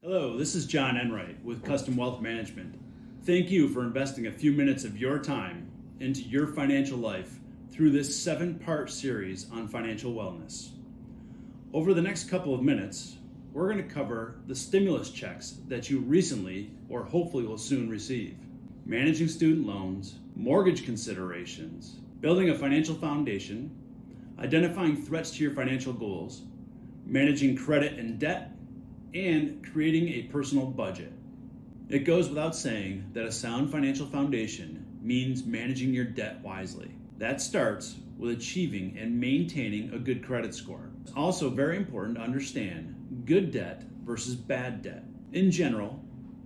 Hello, this is John Enright with Custom Wealth Management. Thank you for investing a few minutes of your time into your financial life through this 7-part series on financial wellness. Over the next couple of minutes, we're going to cover the stimulus checks that you recently or hopefully will soon receive, managing student loans, mortgage considerations, building a financial foundation, identifying threats to your financial goals, managing credit and debt, and creating a personal budget. It goes without saying that a sound financial foundation means managing your debt wisely. That starts with achieving and maintaining a good credit score. It's also very important to understand good debt versus bad debt. In general,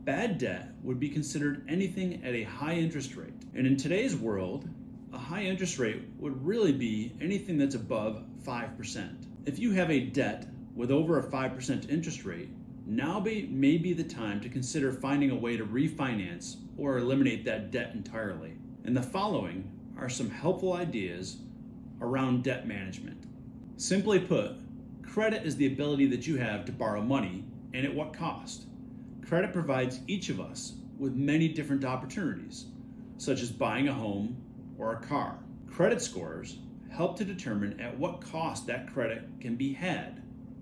bad debt would be considered anything at a high interest rate. And in today's world, a high interest rate would really be anything that's above 5%. If you have a debt with over a 5% interest rate, now may be the time to consider finding a way to refinance or eliminate that debt entirely. And the following are some helpful ideas around debt management. Simply put, credit is the ability that you have to borrow money, and at what cost. Credit provides each of us with many different opportunities, such as buying a home or a car. Credit scores help to determine at what cost that credit can be had,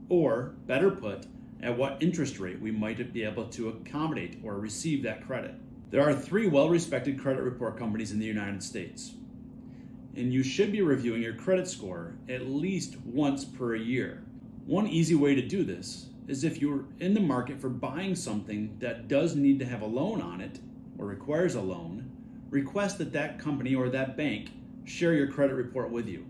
or better put, at what interest rate we might be able to accommodate or receive that credit. There are 3 well-respected credit report companies in the United States, and you should be reviewing your credit score at least once per year. One easy way to do this is if you're in the market for buying something that does need to have a loan on it or requires a loan, request that that company or that bank share your credit report with you.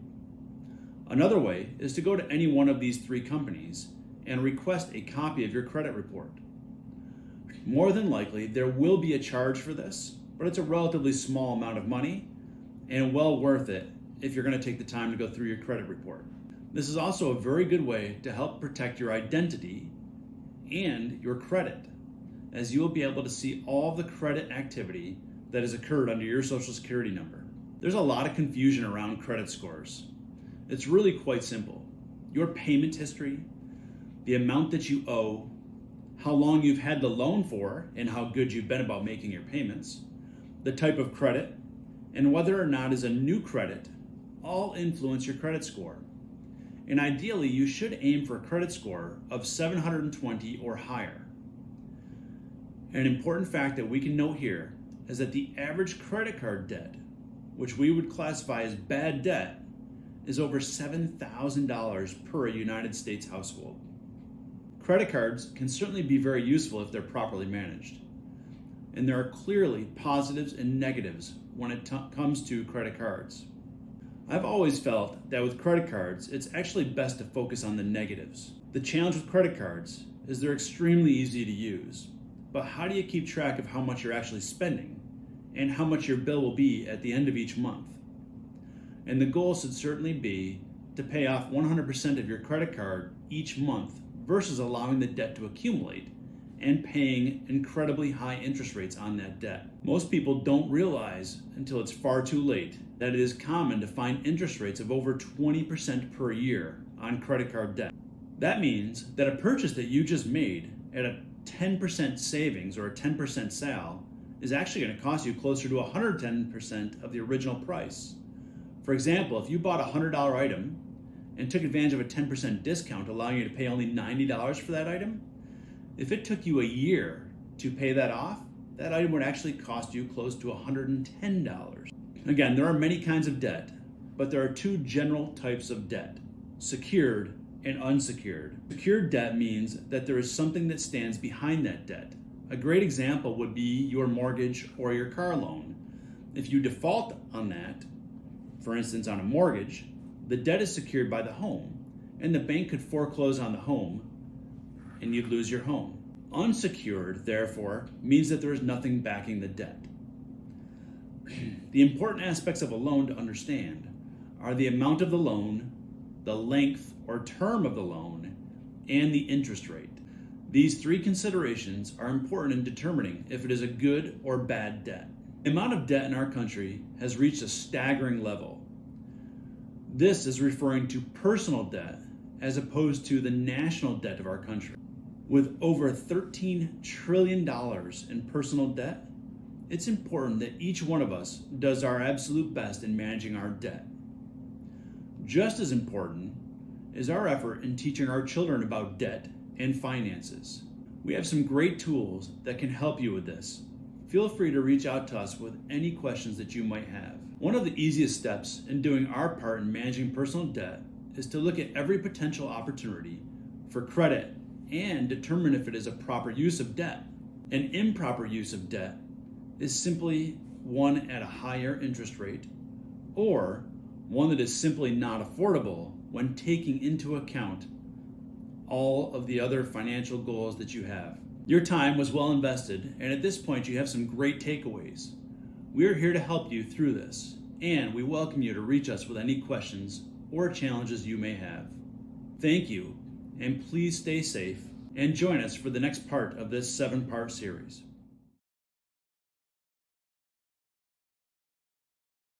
Another way is to go to any one of these 3 companies and request a copy of your credit report. More than likely, there will be a charge for this, but it's a relatively small amount of money and well worth it if you're going to take the time to go through your credit report. This is also a very good way to help protect your identity and your credit, as you will be able to see all of the credit activity that has occurred under your Social Security number. There's a lot of confusion around credit scores. It's really quite simple. Your payment history, the amount that you owe, how long you've had the loan for, and how good you've been about making your payments, the type of credit, and whether or not is a new credit, all influence your credit score. And ideally, you should aim for a credit score of 720 or higher. An important fact that we can note here is that the average credit card debt, which we would classify as bad debt, is over $7,000 per United States household. Credit cards can certainly be very useful if they're properly managed. And there are clearly positives and negatives when it comes to credit cards. I've always felt that with credit cards, it's actually best to focus on the negatives. The challenge with credit cards is they're extremely easy to use, but how do you keep track of how much you're actually spending and how much your bill will be at the end of each month? And the goal should certainly be to pay off 100% of your credit card each month versus allowing the debt to accumulate and paying incredibly high interest rates on that debt. Most people don't realize until it's far too late that it is common to find interest rates of over 20% per year on credit card debt. That means that a purchase that you just made at a 10% savings or a 10% sale is actually going to cost you closer to 110% of the original price. For example, if you bought a $100 item and took advantage of a 10% discount allowing you to pay only $90 for that item, if it took you a year to pay that off, that item would actually cost you close to $110. Again, there are many kinds of debt, but there are 2 general types of debt: secured and unsecured. Secured debt means that there is something that stands behind that debt. A great example would be your mortgage or your car loan. If you default on that, for instance on a mortgage, the debt is secured by the home, and the bank could foreclose on the home and you'd lose your home. Unsecured, therefore, means that there is nothing backing the debt. The important aspects of a loan to understand are the amount of the loan, the length or term of the loan, and the interest rate. These 3 considerations are important in determining if it is a good or bad debt. The amount of debt in our country has reached a staggering level. This is referring to personal debt as opposed to the national debt of our country. With over $13 trillion in personal debt, it's important that each one of us does our absolute best in managing our debt. Just as important is our effort in teaching our children about debt and finances. We have some great tools that can help you with this. Feel free to reach out to us with any questions that you might have. One of the easiest steps in doing our part in managing personal debt is to look at every potential opportunity for credit and determine if it is a proper use of debt. An improper use of debt is simply one at a higher interest rate or one that is simply not affordable when taking into account all of the other financial goals that you have. Your time was well invested, and at this point you have some great takeaways. We are here to help you through this, and we welcome you to reach us with any questions or challenges you may have. Thank you, and please stay safe and join us for the next part of this 7-part series.